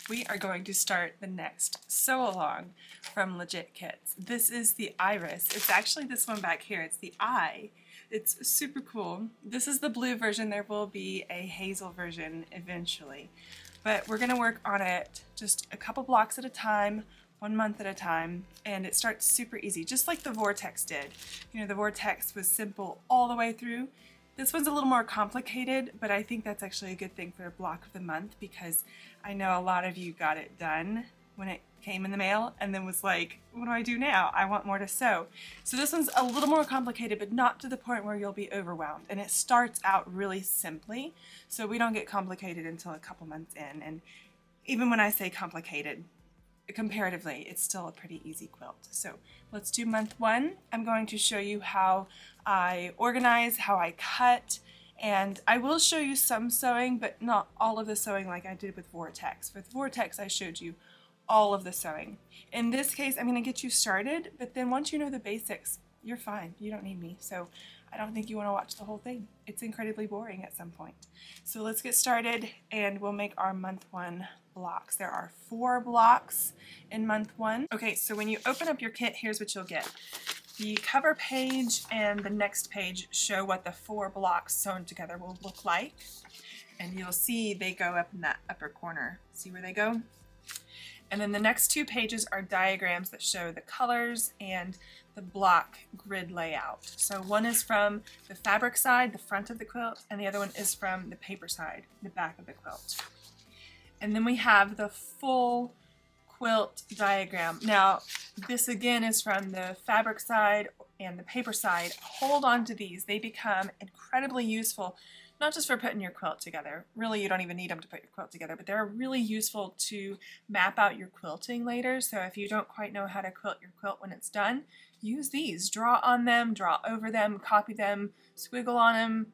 we are going to start the next sew along from Legit Kits. This is the iris. It's actually this one back here. It's the eye. It's super cool. This is the blue version. There will be a hazel version eventually, but we're going to work on it just a couple blocks at a time, 1 month at a time, and it starts super easy, just like the Vortex did. You know, the Vortex was simple all the way through. This one's a little more complicated, but I think that's actually a good thing for a block of the month because I know a lot of you got it done when it came in the mail and then was like, what do I do now? I want more to sew. So this one's a little more complicated, but not to the point where you'll be overwhelmed. And it starts out really simply, so we don't get complicated until a couple months in. And even when I say complicated, comparatively, it's still a pretty easy quilt. So let's do month 1. I'm going to show you how I organize, how I cut, and I will show you some sewing, but not all of the sewing like I did with Vortex. With Vortex, I showed you all of the sewing. In this case, I'm going to get you started, but then once you know the basics, you're fine. You don't need me. So I don't think you want to watch the whole thing. It's incredibly boring at some point. So let's get started and we'll make our month 1 blocks. There are 4 blocks in month 1. Okay, so when you open up your kit, here's what you'll get. The cover page and the next page show what the 4 blocks sewn together will look like. And you'll see they go up in that upper corner. See where they go? And then the next 2 pages are diagrams that show the colors and the block grid layout. So one is from the fabric side, the front of the quilt, and the other one is from the paper side, the back of the quilt. And then we have the full quilt diagram. Now, this again is from the fabric side and the paper side. Hold on to these. They become incredibly useful, not just for putting your quilt together. Really, you don't even need them to put your quilt together, but they're really useful to map out your quilting later. So if you don't quite know how to quilt your quilt when it's done, use these. Draw on them, draw over them, copy them, squiggle on them.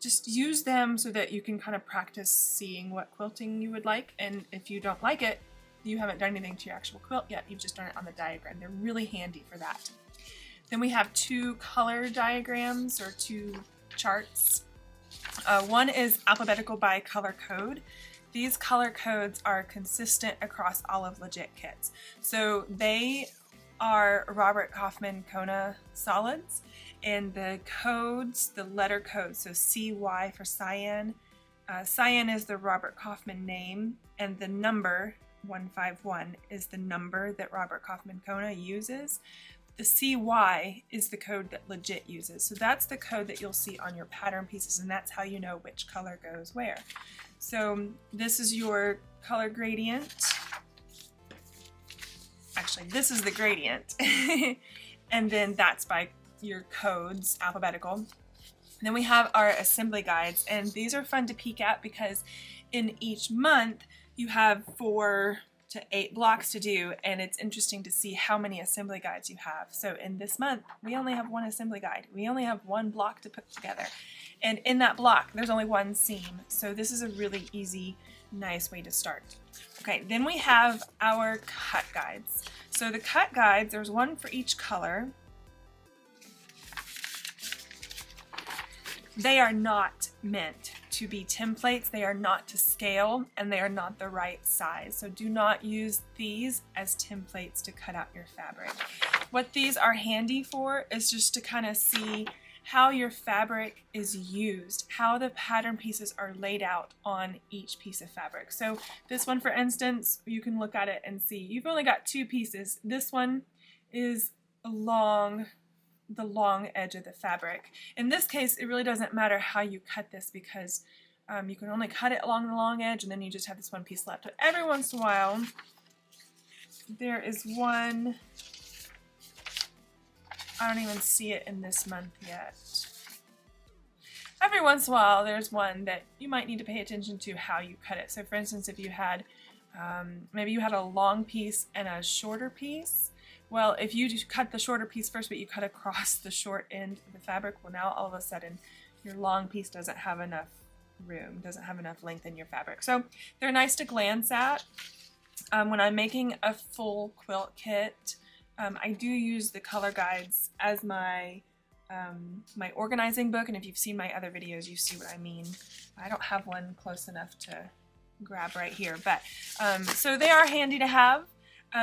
Just use them so that you can kind of practice seeing what quilting you would like. And if you don't like it, you haven't done anything to your actual quilt yet. You've just done it on the diagram. They're really handy for that. Then we have 2 color diagrams or 2 charts. One is alphabetical by color code. These color codes are consistent across all of Legit Kits. So they are Robert Kaufman Kona solids, and the codes, the letter codes, so CY for cyan. Cyan is the Robert Kaufman name, and the number 151 is the number that Robert Kaufman Kona uses. The CY is the code that Legit uses. So that's the code that you'll see on your pattern pieces, and that's how you know which color goes where. So this is your color gradient. Actually, this is the gradient. And then that's by your codes, alphabetical. Then we have our assembly guides, and these are fun to peek at because in each month you have 4 to 8 blocks to do, and it's interesting to see how many assembly guides you have. So in this month, we only have 1 assembly guide. We only have 1 block to put together. And in that block, there's only 1 seam. So this is a really easy, nice way to start. Okay, then we have our cut guides. So the cut guides, there's 1 for each color. They are not meant to be templates, they are not to scale, and they are not the right size. So do not use these as templates to cut out your fabric. What these are handy for is just to kind of see how your fabric is used, how the pattern pieces are laid out on each piece of fabric. So this one, for instance, you can look at it and see you've only got 2 pieces. This one is along the long edge of the fabric. In this case, it really doesn't matter how you cut this because you can only cut it along the long edge and then you just have this 1 piece left. But every once in a while, there is one, I don't even see it in this month yet. Every once in a while, there's one that you might need to pay attention to how you cut it. So for instance, if you had, maybe you had a long piece and a shorter piece, well, if you just cut the shorter piece first, but you cut across the short end of the fabric, well, now all of a sudden your long piece doesn't have enough room, doesn't have enough length in your fabric. So they're nice to glance at. When I'm making a full quilt kit, I do use the color guides as my my organizing book, and if you've seen my other videos, you see what I mean. I don't have one close enough to grab right here. But so they are handy to have.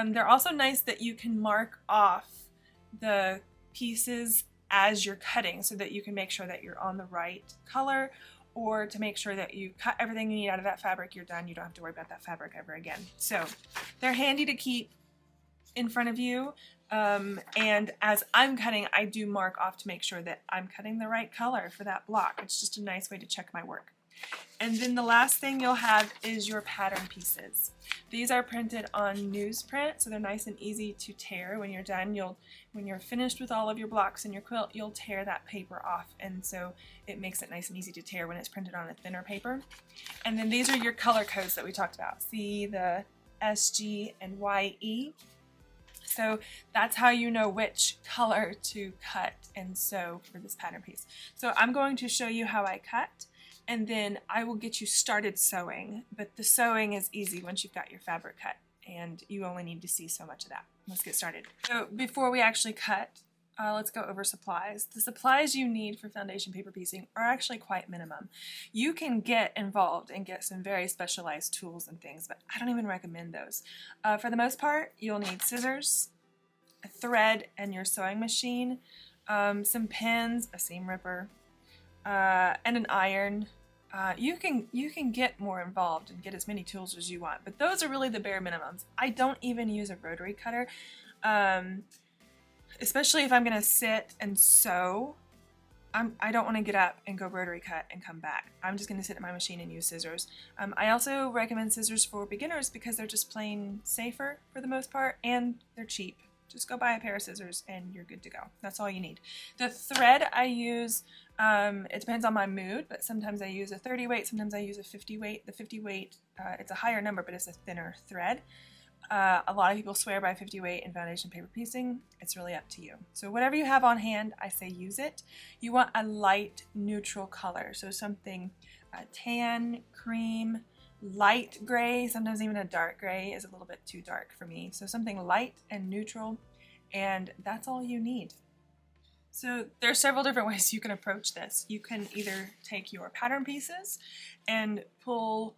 They're also nice that you can mark off the pieces as you're cutting so that you can make sure that you're on the right color, or to make sure that you cut everything you need out of that fabric, you're done. You don't have to worry about that fabric ever again. So they're handy to keep in front of you. And as I'm cutting, I do mark off to make sure that I'm cutting the right color for that block. It's just a nice way to check my work. And then the last thing you'll have is your pattern pieces. These are printed on newsprint, so they're nice and easy to tear. When you're done, when you're finished with all of your blocks in your quilt, you'll tear that paper off, and so it makes it nice and easy to tear when it's printed on a thinner paper. And then these are your color codes that we talked about. See the S, G, and YE. So that's how you know which color to cut and sew for this pattern piece. So I'm going to show you how I cut, and then I will get you started sewing, but the sewing is easy once you've got your fabric cut, and you only need to see so much of that. Let's get started. So before we actually cut, let's go over supplies. The supplies you need for foundation paper piecing are actually quite minimum. You can get involved and get some very specialized tools and things, but I don't even recommend those. For the most part, you'll need scissors, a thread and your sewing machine, some pins, a seam ripper, and an iron. You can get more involved and get as many tools as you want, but those are really the bare minimums. I don't even use a rotary cutter, especially if I'm going to sit and sew. I don't want to get up and go rotary cut and come back. I'm just going to sit at my machine and use scissors. I also recommend scissors for beginners because they're just plain safer for the most part, and they're cheap. Just go buy a pair of scissors and you're good to go. That's all you need. The thread I use, it depends on my mood, but sometimes I use a 30 weight, sometimes I use a 50 weight. The 50 weight, it's a higher number, but it's a thinner thread. A lot of people swear by 50 weight in foundation paper piecing. It's really up to you. So whatever you have on hand, I say use it. You want a light neutral color, so something tan, cream, light gray, sometimes even a dark gray is a little bit too dark for me. So something light and neutral, and that's all you need. So there are several different ways you can approach this. You can either take your pattern pieces and pull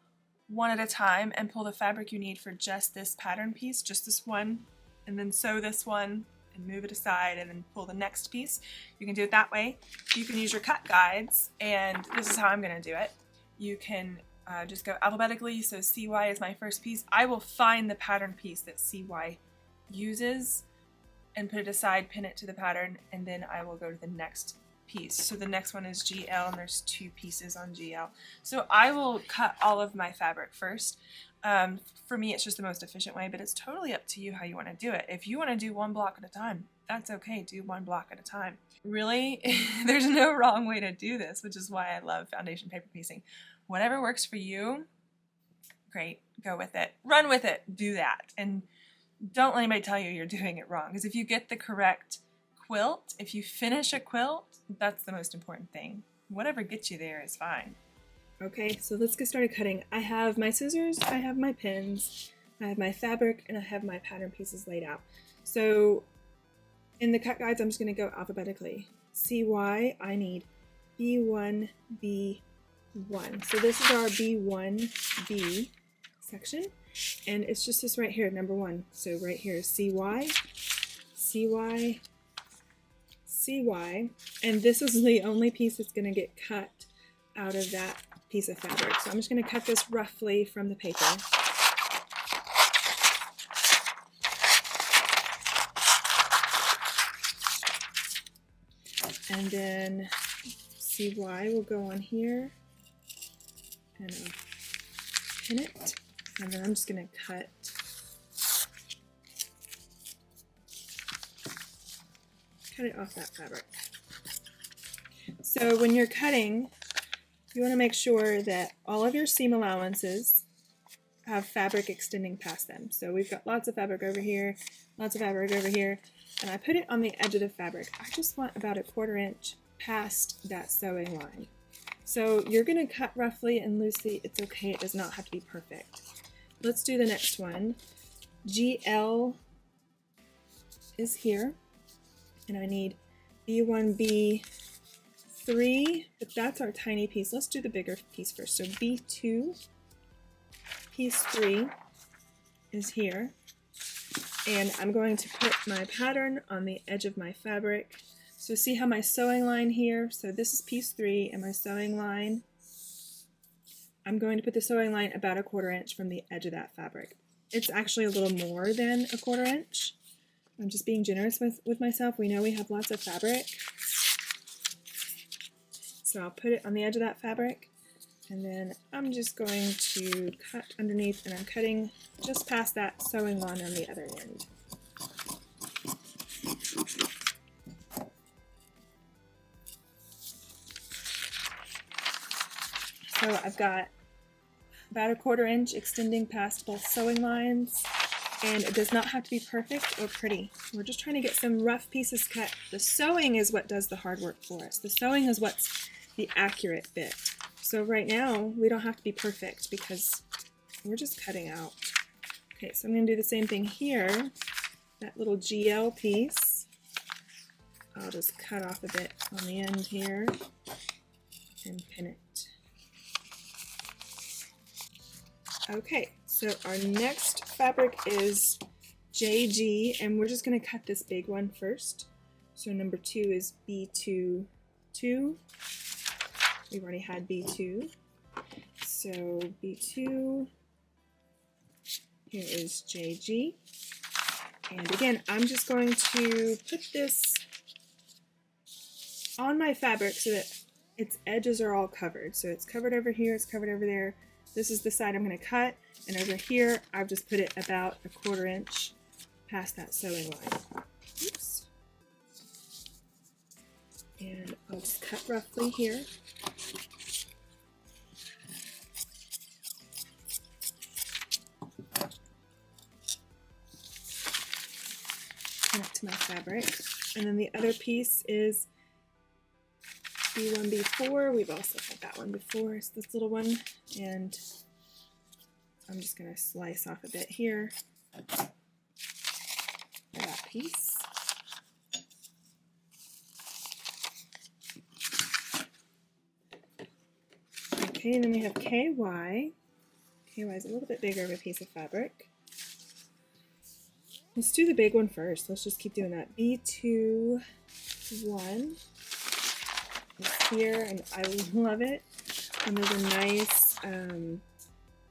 one at a time and pull the fabric you need for just this pattern piece, just this one, and then sew this one and move it aside and then pull the next piece. You can do it that way. You can use your cut guides, and this is how I'm going to do it. You can just go alphabetically, so CY is my first piece. I will find the pattern piece that CY uses and put it aside, pin it to the pattern, and then I will go to the next piece. So the next one is GL, and there's 2 pieces on GL. So I will cut all of my fabric first. For me, it's just the most efficient way, but it's totally up to you how you want to do it. If you want to do one block at a time, that's okay. Do one block at a time. Really, there's no wrong way to do this, which is why I love foundation paper piecing. Whatever works for you, great, go with it. Run with it, do that. And don't let anybody tell you you're doing it wrong, because if you get the correct quilt, if you finish a quilt, that's the most important thing. Whatever gets you there is fine. Okay, so let's get started cutting. I have my scissors, I have my pins, I have my fabric, and I have my pattern pieces laid out. So in the cut guides, I'm just going to go alphabetically. CY, I need B1, B1. So this is our B1B section, and it's just this right here, number 1. So right here is CY, CY, CY, and this is the only piece that's going to get cut out of that piece of fabric. So I'm just going to cut this roughly from the paper. And then CY will go on here, and I'll pin it, and then I'm just going to cut it off that fabric. So when you're cutting, you want to make sure that all of your seam allowances have fabric extending past them. So we've got lots of fabric over here, lots of fabric over here, and I put it on the edge of the fabric. I just want about a 1/4 inch past that sewing line. So you're going to cut roughly and loosely. It's okay. It does not have to be perfect. Let's do the next one. GL is here, and I need B1B3, but that's our tiny piece. Let's do the bigger piece first. So B2, piece 3 is here, and I'm going to put my pattern on the edge of my fabric. So see how my sewing line here, so this is piece 3 and my sewing line. I'm going to put the sewing line about 1/4 inch from the edge of that fabric. It's actually a little more than 1/4 inch. I'm just being generous with myself. We know we have lots of fabric. So I'll put it on the edge of that fabric, and then I'm just going to cut underneath, and I'm cutting just past that sewing line on the other end. So I've got about 1/4 inch extending past both sewing lines, and it does not have to be perfect or pretty. We're just trying to get some rough pieces cut. The sewing is what does the hard work for us. The sewing is what's the accurate bit. So right now we don't have to be perfect because we're just cutting out. Okay, so I'm going to do the same thing here. That little GL piece, I'll just cut off a bit on the end here and pin it. Okay, so our next fabric is JG, and we're just going to cut this big one first. So number 2 is B2. We've already had B2. So B2, here is JG. And again, I'm just going to put this on my fabric so that its edges are all covered. So it's covered over here, it's covered over there. This is the side I'm going to cut, and over here I've just put it about 1/4 inch past that sewing line. Oops. And I'll just cut roughly here. Connect to my fabric. And then the other piece is B1, B4. We've also had that one before. It's this little one. And I'm just going to slice off a bit here for that piece. Okay, and then we have KY. KY is a little bit bigger of a piece of fabric. Let's do the big one first. Let's just keep doing that. B2, 1 is here, and I love it. And there's a nice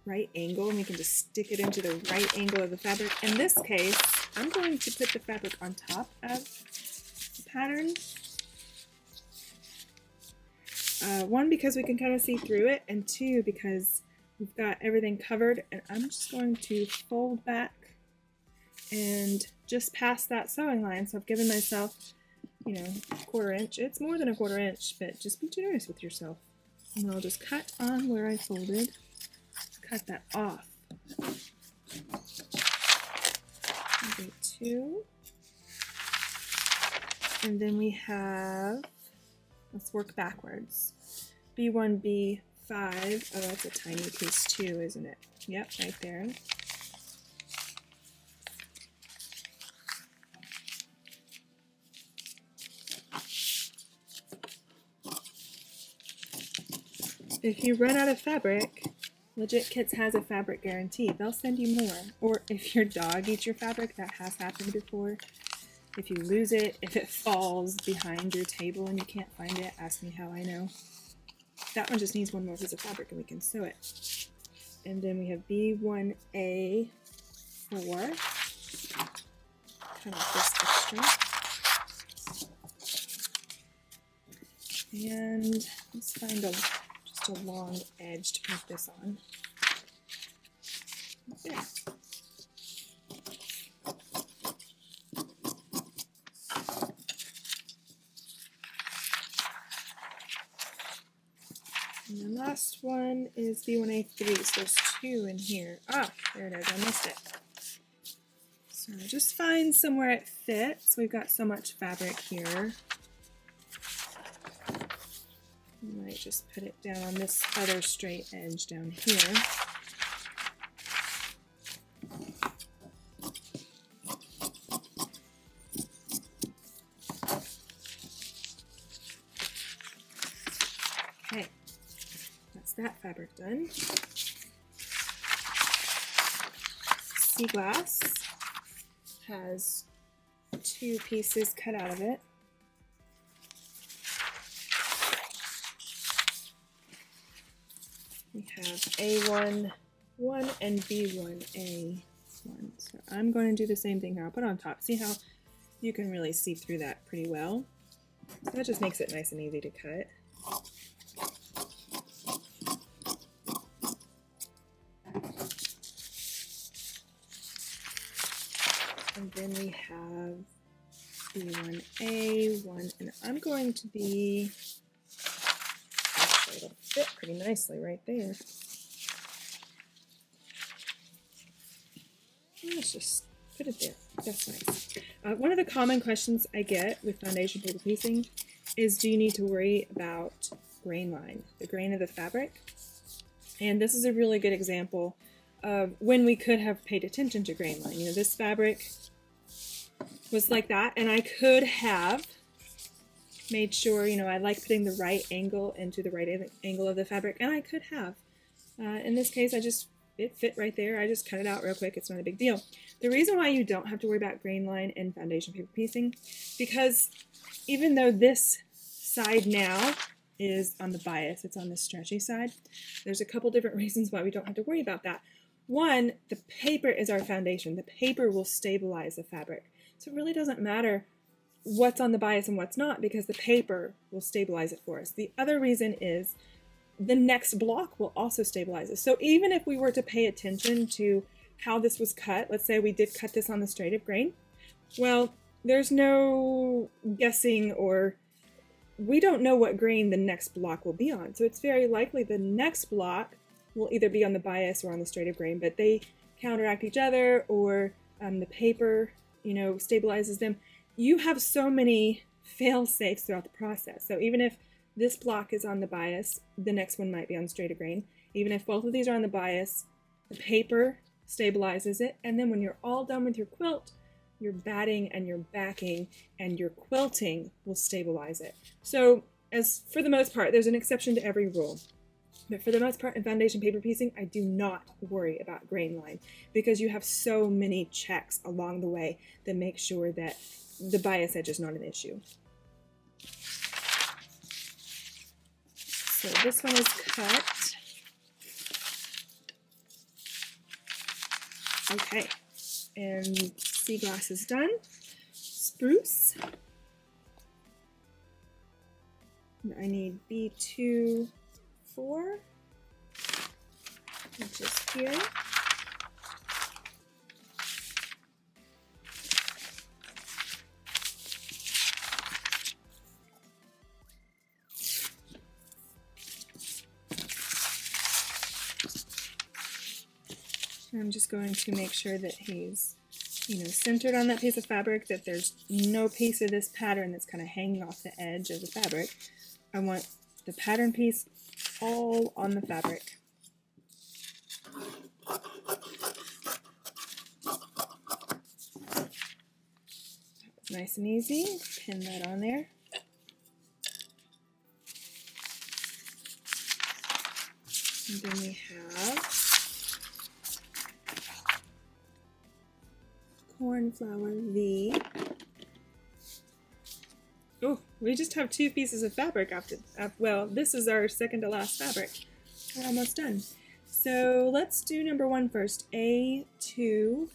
right angle, and we can just stick it into the right angle of the fabric. In this case, I'm going to put the fabric on top of the pattern. 1, because we can kind of see through it, and 2, because we've got everything covered, and I'm just going to fold back and just past that sewing line. So I've given myself, you know, 1/4 inch. It's more than 1/4 inch, but just be generous with yourself. And I'll just cut on where I folded. Cut that off. Okay, 2. And then we have, let's work backwards. B1, B5. Oh, that's a tiny piece too, isn't it? Yep, right there. If you run out of fabric, Legit Kits has a fabric guarantee. They'll send you more. Or if your dog eats your fabric, that has happened before. If you lose it, if it falls behind your table and you can't find it, ask me how I know. That one just needs one more piece of fabric and we can sew it. And then we have B1A4. Cut off this extra. And let's find just a long edge to put this on. There. And the last one is B1A3, so there's 2 in here. Ah, there it is, I missed it. So just find somewhere it fits. We've got so much fabric here. I might just put it down on this other straight edge down here. Okay, that's that fabric done. sea glass has 2 pieces cut out of it. We have A1 1 and B1A1. So I'm going to do the same thing here. I'll put it on top. See how you can really see through that pretty well. So that just makes it nice and easy to cut. And then we have B1A1, and I'm going to be, actually it'll fit pretty nicely right there. Let's just put it there. That's nice. One of the common questions I get with foundation paper piecing is, do you need to worry about grain line, the grain of the fabric? And this is a really good example of when we could have paid attention to grain line. You know, this fabric was like that, and I could have made sure, you know, I like putting the right angle into the right angle of the fabric, and I could have. In this case, it fit right there. I just cut it out real quick. It's not a big deal. The reason why you don't have to worry about grain line in foundation paper piecing, because even though this side now is on the bias, it's on the stretchy side, there's a couple different reasons why we don't have to worry about that. One, the paper is our foundation. The paper will stabilize the fabric. So it really doesn't matter what's on the bias and what's not, because the paper will stabilize it for us. The other reason is the next block will also stabilize it. So even if we were to pay attention to how this was cut, let's say we did cut this on the straight of grain, well, there's no guessing, or we don't know what grain the next block will be on. So it's very likely the next block will either be on the bias or on the straight of grain, but they counteract each other, or the paper, you know, stabilizes them. You have so many fail-safes throughout the process. So even if this block is on the bias, the next one might be on straight of grain. Even if both of these are on the bias, the paper stabilizes it, and then when you're all done with your quilt, your batting and your backing and your quilting will stabilize it. So as for the most part, there's an exception to every rule. But for the most part in foundation paper piecing, I do not worry about grain line, because you have so many checks along the way that make sure that the bias edge is not an issue. So this one is cut. Okay, and sea glass is done. Spruce. And I need B2, 4, which is here. I'm just going to make sure that he's, you know, centered on that piece of fabric, that there's no piece of this pattern that's kind of hanging off the edge of the fabric. I want the pattern piece all on the fabric. Nice and easy. Pin that on there. And then we have cornflower V. Oh, we just have 2 pieces of fabric after, well, this is our second to last fabric. We're almost done. So let's do number 1 first. A2,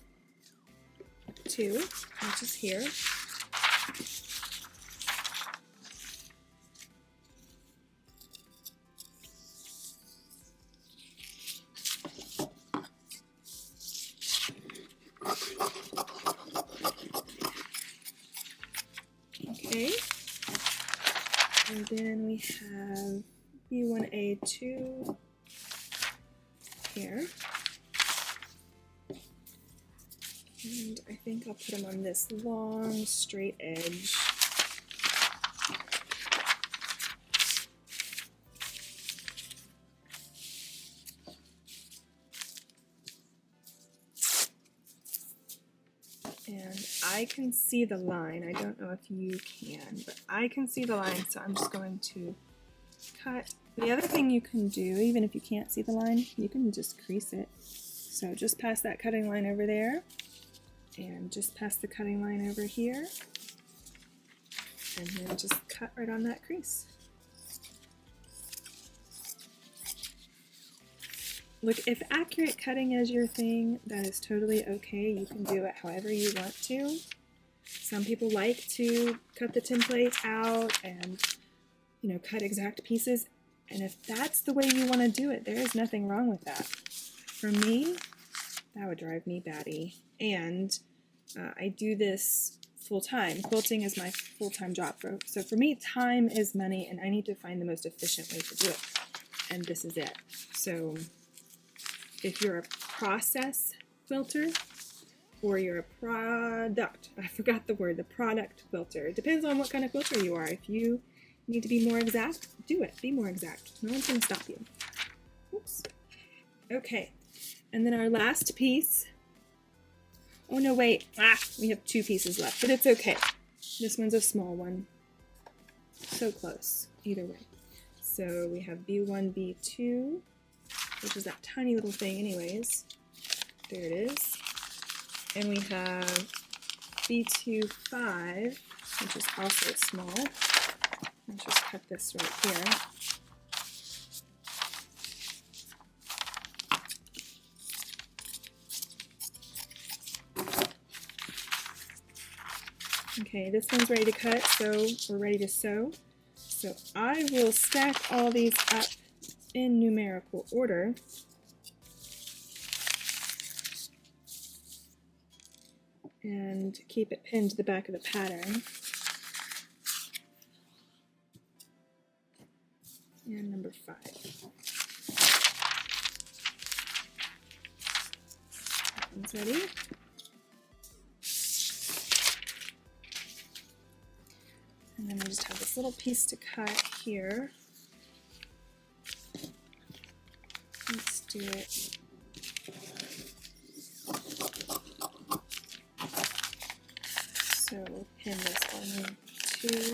2, which is here. Okay, and then we have B1A2 here, and I think I'll put them on this long straight edge. And I can see the line. I don't know if you can, but I can see the line, so I'm just going to cut. The other thing you can do, even if you can't see the line, you can just crease it. So just past that cutting line over there, and just past the cutting line over here, and then just cut right on that crease. Look, if accurate cutting is your thing, that is totally okay. You can do it however you want to. Some people like to cut the template out and, you know, cut exact pieces. And if that's the way you want to do it, there is nothing wrong with that. For me, that would drive me batty. And I do this full time. Quilting is my full-time job. So for me, time is money, and I need to find the most efficient way to do it. And this is it. So if you're a process quilter or you're a product, I forgot the word, the product quilter. It depends on what kind of quilter you are. If you need to be more exact, do it. Be more exact. No one's going to stop you. Oops. Okay. And then our last piece. Oh no, wait. We have 2 pieces left, but it's okay. This one's a small one. So close, either way. So we have B1, B2, which is that tiny little thing anyways. There it is. And we have B2-5, which is also small. Let's just cut this right here. Okay, this one's ready to cut, so we're ready to sew. So I will stack all these up in numerical order. And keep it pinned to the back of the pattern. And number 5. That one's ready. And then we just have this little piece to cut here. Let's do it. So we'll pin this 1, 2.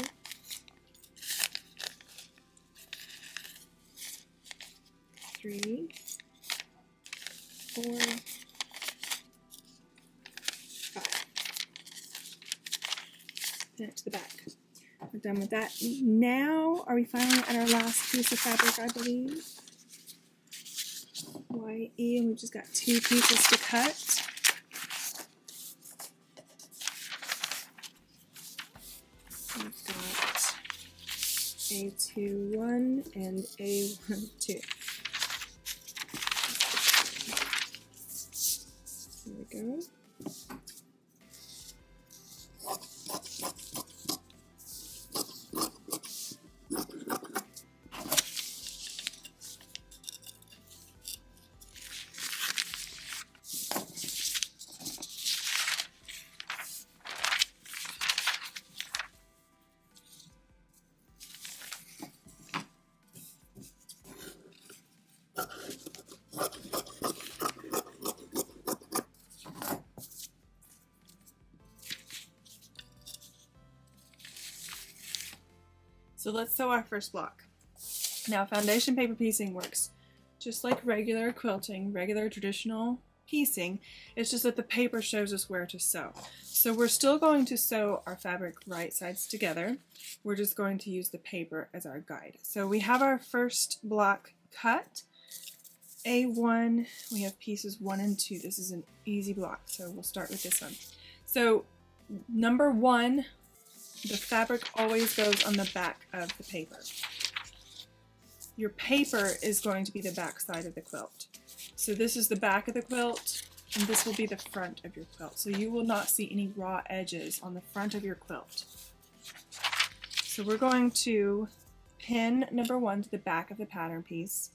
3, 4, 5. Pin it to the back. We're done with that. Now, are we finally at our last piece of fabric, I believe? YE, and we've just got 2 pieces to cut. We've got A2-1 and A1-2. There we go. So let's sew our first block. Now, foundation paper piecing works just like regular quilting, regular traditional piecing. It's just that the paper shows us where to sew. So we're still going to sew our fabric right sides together. We're just going to use the paper as our guide. So we have our first block cut. A1, we have pieces 1 and 2. This is an easy block, so we'll start with this one. So number 1, the fabric always goes on the back of the paper. Your paper is going to be the back side of the quilt. So this is the back of the quilt, and this will be the front of your quilt. So you will not see any raw edges on the front of your quilt. So we're going to pin number 1 to the back of the pattern piece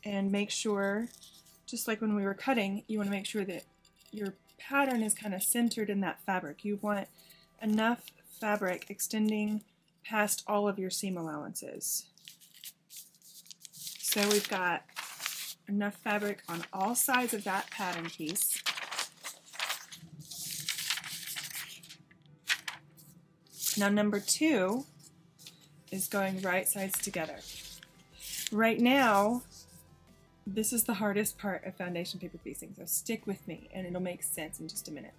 and make sure, just like when we were cutting, you want to make sure that your pattern is kind of centered in that fabric. You want enough fabric extending past all of your seam allowances. So we've got enough fabric on all sides of that pattern piece. Now number 2 is going right sides together. Right now, This is the hardest part of foundation paper piecing, so stick with me and it'll make sense in just a minute.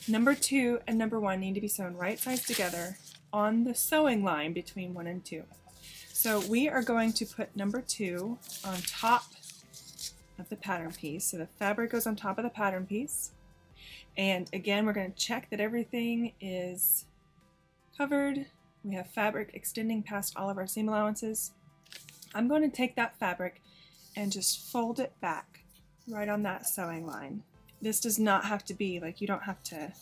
Number 2 and number 1 need to be sewn right sides together on the sewing line between 1 and 2. So we are going to put number 2 on top of the pattern piece. So the fabric goes on top of the pattern piece. And again, we're going to check that everything is covered. We have fabric extending past all of our seam allowances. I'm going to take that fabric and just fold it back right on that sewing line. This does not have to be, like, you don't have to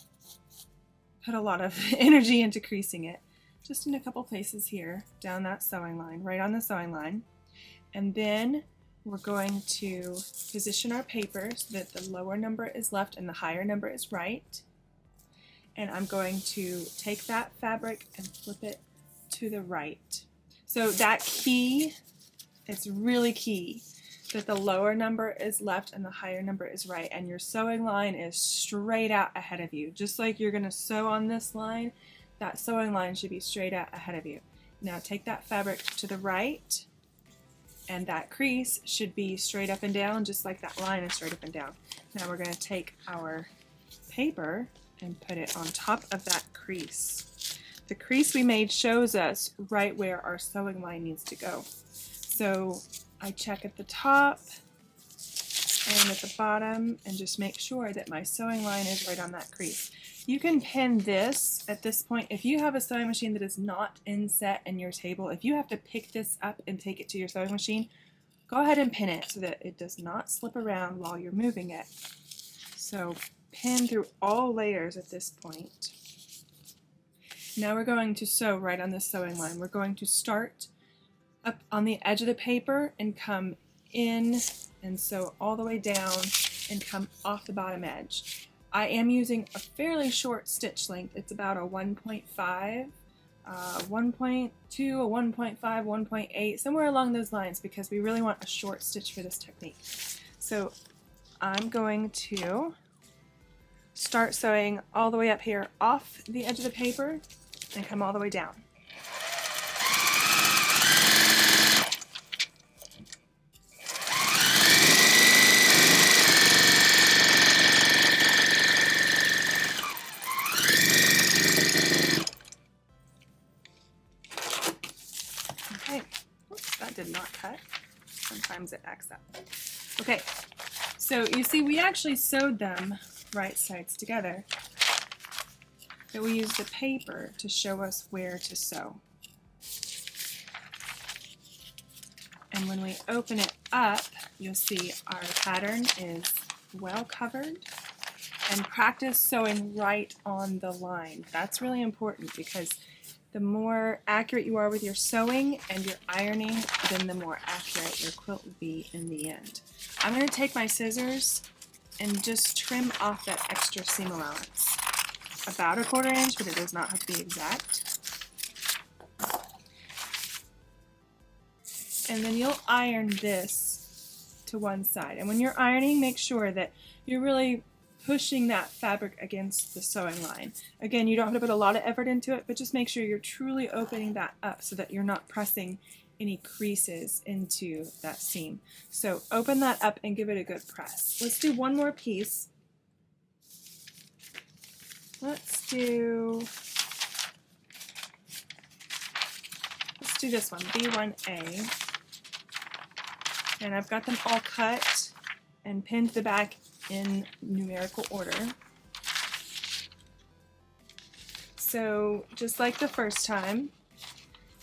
put a lot of energy into creasing it. Just in a couple places here, down that sewing line, right on the sewing line. And then we're going to position our paper so that the lower number is left and the higher number is right. And I'm going to take that fabric and flip it to the right. So that key, it's really key that the lower number is left and the higher number is right, and your sewing line is straight out ahead of you. Just like you're going to sew on this line, that sewing line should be straight out ahead of you. Now take that fabric to the right, and that crease should be straight up and down, just like that line is straight up and down. Now we're going to take our paper and put it on top of that crease. The crease we made shows us right where our sewing line needs to go. So I check at the top and at the bottom and just make sure that my sewing line is right on that crease. You can pin this at this point. If you have a sewing machine that is not inset in your table, if you have to pick this up and take it to your sewing machine, go ahead and pin it so that it does not slip around while you're moving it. So pin through all layers at this point. Now we're going to sew right on the sewing line. We're going to start up on the edge of the paper and come in and sew all the way down and come off the bottom edge. I am using a fairly short stitch length. It's about a 1.5, 1.2, a 1.5, 1.8, somewhere along those lines, because we really want a short stitch for this technique. So I'm going to start sewing all the way up here off the edge of the paper and come all the way down. Okay, oops, that did not cut. Sometimes it acts up. Okay, so you see we actually sewed them right sides together, but we used the paper to show us where to sew. And when we open it up, you'll see our pattern is well covered. And practice sewing right on the line. That's really important, because the more accurate you are with your sewing and your ironing, then the more accurate your quilt will be in the end. I'm going to take my scissors and just trim off that extra seam allowance. About a 1/4 inch, but it does not have to be exact. And then you'll iron this to one side. And when you're ironing, make sure that you're really pushing that fabric against the sewing line. Again, you don't have to put a lot of effort into it, but just make sure you're truly opening that up so that you're not pressing any creases into that seam. So open that up and give it a good press. Let's do one more piece. Let's do this one, B1A. And I've got them all cut and pinned to the back in numerical order. So just like the first time,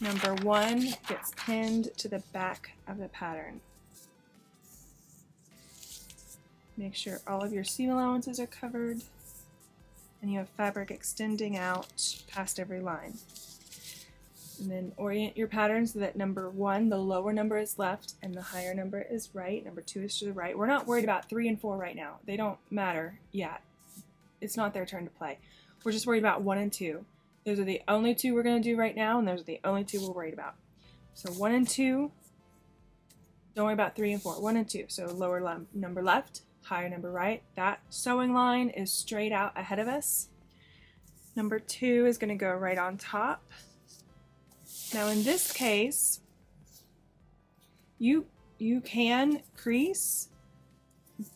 number 1 gets pinned to the back of the pattern. Make sure all of your seam allowances are covered and you have fabric extending out past every line. And then orient your pattern so that number 1, the lower number, is left and the higher number is right. Number 2 is to the right. We're not worried about 3 and 4 right now. They don't matter yet. It's not their turn to play. We're just worried about 1 and 2. Those are the only 2 we're going to do right now, and those are the only 2 we're worried about. So 1 and 2, don't worry about 3 and 4. 1 and 2, so lower number left, higher number right. That sewing line is straight out ahead of us. Number 2 is going to go right on top. Now in this case, you You can crease,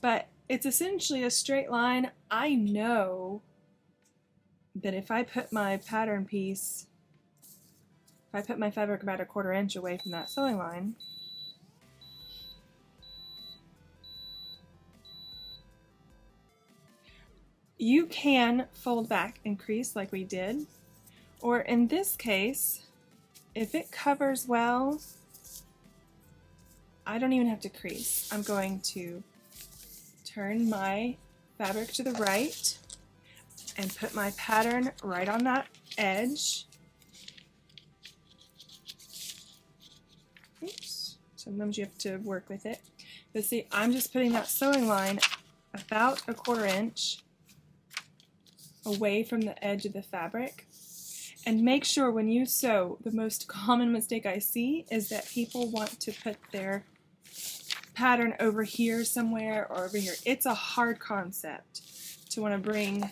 but it's essentially a straight line. I know that if I put my pattern piece, if I put my fabric about 1/4 inch away from that sewing line, you can fold back and crease like we did, or in this case, if it covers well, I don't even have to crease. I'm going to turn my fabric to the right and put my pattern right on that edge. Oops. Sometimes you have to work with it. But see, I'm just putting that sewing line about 1/4 inch away from the edge of the fabric. And make sure when you sew, the most common mistake I see is that people want to put their pattern over here somewhere or over here. It's a hard concept to want to bring,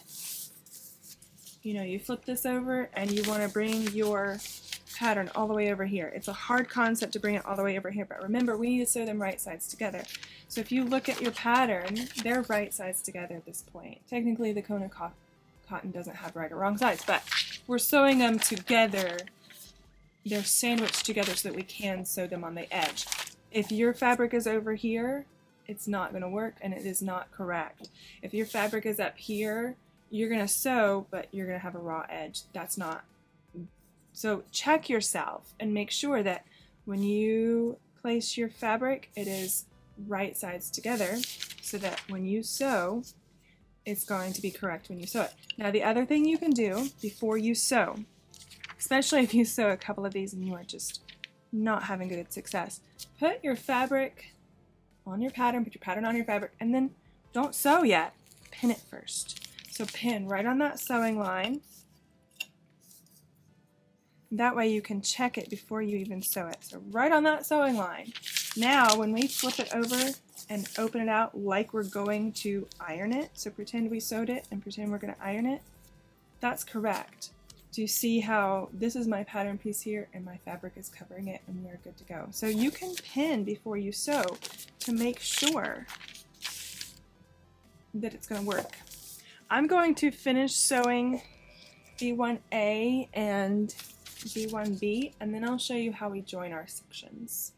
you flip this over and you want to bring your pattern all the way over here. It's a hard concept to bring it all the way over here, but remember, we need to sew them right sides together. So if you look at your pattern, they're right sides together at this point. Technically the Kona cotton doesn't have right or wrong sides, but we're sewing them together. They're sandwiched together so that we can sew them on the edge. If your fabric is over here, it's not going to work and it is not correct. If your fabric is up here, you're going to sew, but you're going to have a raw edge. That's not. So check yourself and make sure that when you place your fabric, it is right sides together so that when you sew, it's going to be correct when you sew it. Now the other thing you can do before you sew, especially if you sew a couple of these and you are just not having good success, put your fabric on your pattern, put your pattern on your fabric, and then don't sew yet. Pin it first. So pin right on that sewing line. That way you can check it before you even sew it. So right on that sewing line. Now when we flip it over and open it out like we're going to iron it, so pretend we sewed it and pretend we're going to iron it, that's correct. Do you see how this is my pattern piece here and my fabric is covering it and we are good to go. So you can pin before you sew to make sure that it's going to work. I'm going to finish sewing B1A and B1B, and then I'll show you how we join our sections.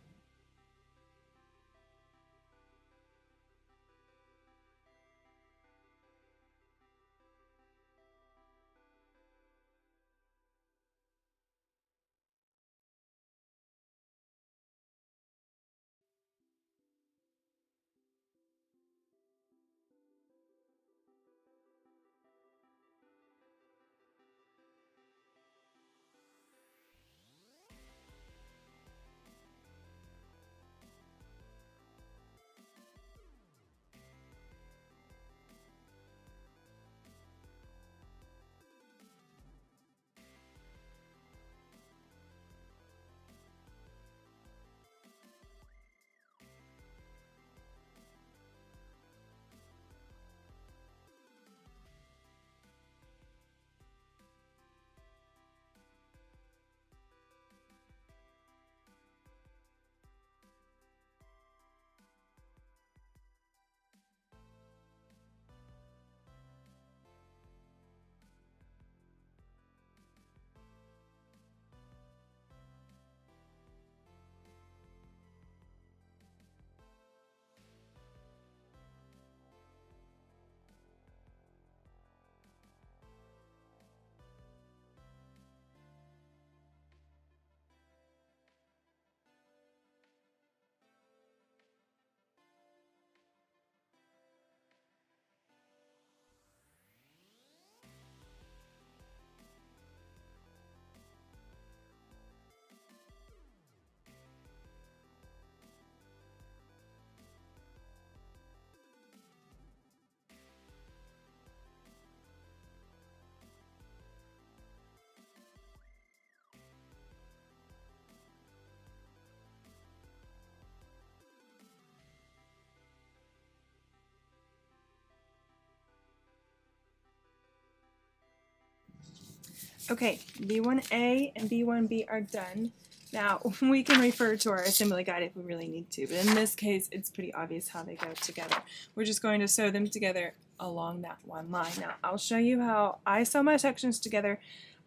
Okay, B1A and B1B are done. Now, we can refer to our assembly guide if we really need to, but in this case, it's pretty obvious how they go together. We're just going to sew them together along that one line. Now, I'll show you how I sew my sections together.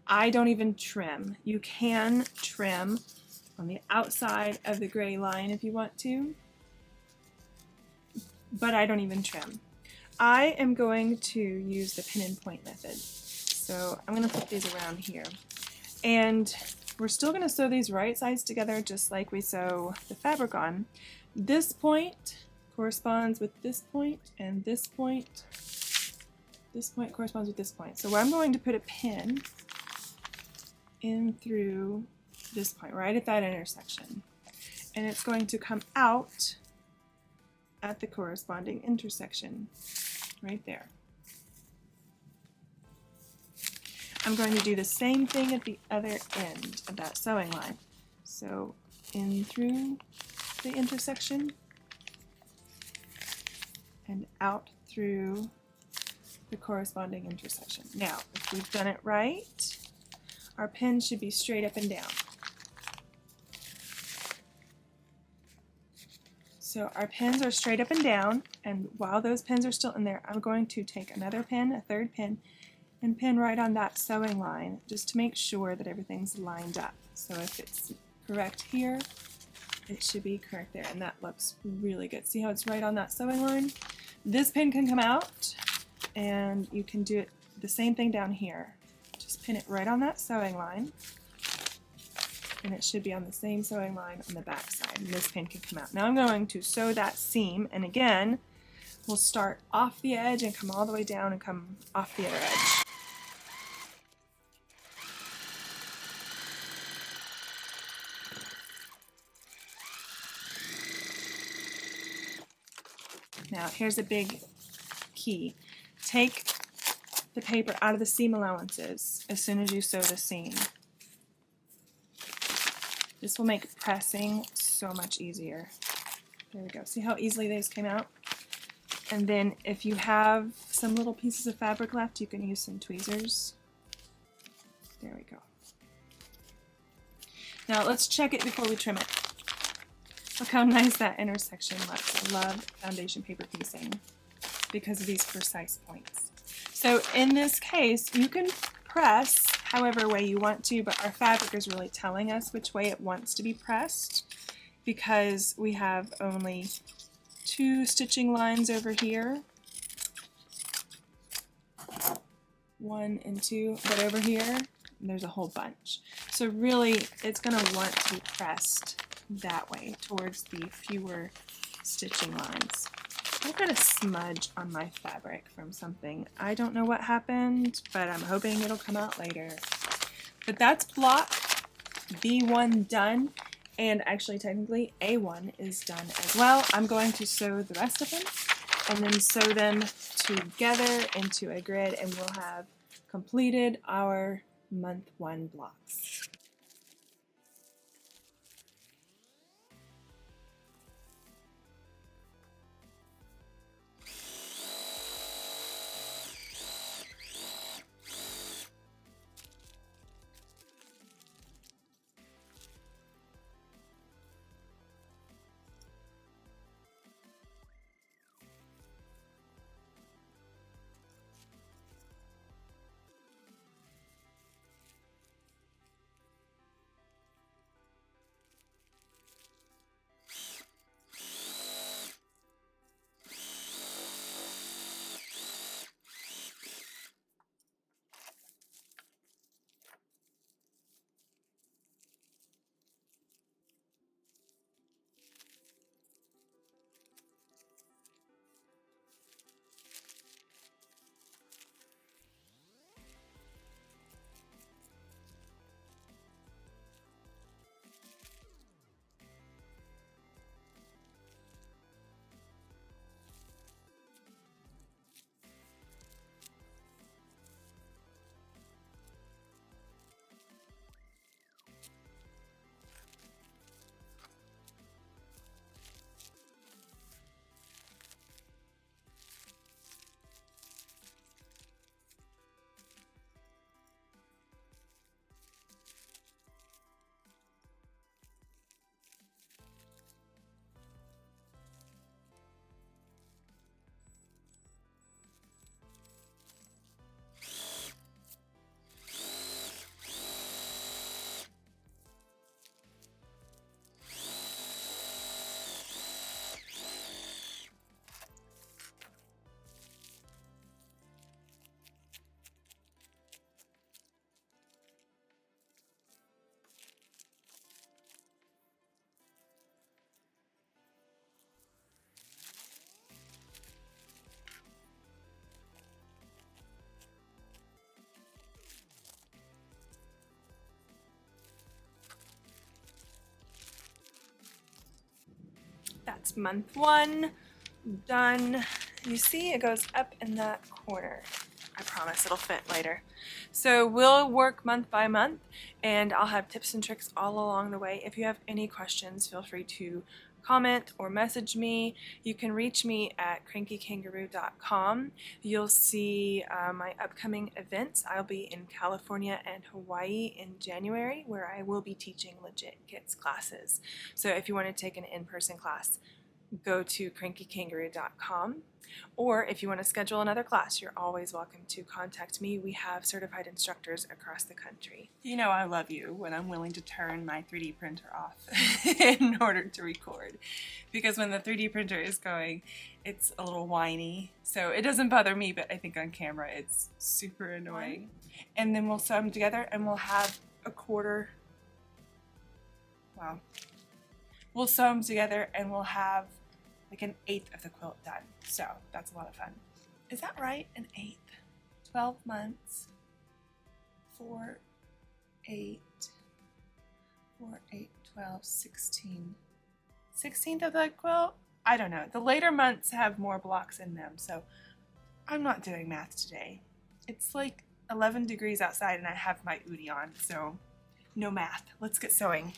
I don't even trim. You can trim on the outside of the gray line if you want to, but I don't even trim. I am going to use the pin and point method. So I'm going to put these around here. And we're still going to sew these right sides together just like we sew the fabric on. This point corresponds with this point, and this point corresponds with this point. So I'm going to put a pin in through this point, right at that intersection. And it's going to come out at the corresponding intersection, right there. I'm going to do the same thing at the other end of that sewing line. So in through the intersection and out through the corresponding intersection. Now, if we've done it right, our pin should be straight up and down. So our pins are straight up and down, and while those pins are still in there, I'm going to take another pin, a third pin, and pin right on that sewing line just to make sure that everything's lined up. So if it's correct here, it should be correct there, and that looks really good. See how it's right on that sewing line? This pin can come out, and you can do it the same thing down here. Just pin it right on that sewing line, and it should be on the same sewing line on the back side, and this pin can come out. Now I'm going to sew that seam, and again, we'll start off the edge and come all the way down and come off the other edge. Now here's a big key. Take the paper out of the seam allowances as soon as you sew the seam. This will make pressing so much easier. There we go. See how easily these came out? And then if you have some little pieces of fabric left, you can use some tweezers. There we go. Now let's check it before we trim it. Look how nice that intersection looks. I love foundation paper piecing because of these precise points. So in this case, you can press however way you want to, but our fabric is really telling us which way it wants to be pressed because we have only 2 stitching lines over here. 1 and 2, but over here, there's a whole bunch. So really, it's going to want to be pressed that way towards the fewer stitching lines. I've got a smudge on my fabric from something. I don't know what happened, but I'm hoping it'll come out later. But that's block B1 done, and actually technically A1 is done as well. I'm going to sew the rest of them and then sew them together into a grid, and we'll have completed our month 1 blocks. That's month 1 done. You see it goes up in that corner. I promise it'll fit later. So we'll work month by month, and I'll have tips and tricks all along the way. If you have any questions, feel free to comment or message me. You can reach me at crankykangaroo.com. You'll see my upcoming events. I'll be in California and Hawaii in January, where I will be teaching Legit Kits classes. So if you want to take an in-person class, go to crankykangaroo.com. Or if you want to schedule another class, you're always welcome to contact me. We have certified instructors across the country. You know I love you when I'm willing to turn my 3D printer off in order to record. Because when the 3D printer is going, it's a little whiny. So it doesn't bother me, but I think on camera it's super annoying. And then we'll sew them together and we'll have a quarter. Wow. We'll sew them together and we'll have like an 1/8 of the quilt done. So that's a lot of fun. Is that right? An 1/8. 12 months. 4, 8, 4, 8, 12, 16. 16th of the quilt? I don't know. The later months have more blocks in them, so I'm not doing math today. It's like 11 degrees outside and I have my Udi on, so no math. Let's get sewing.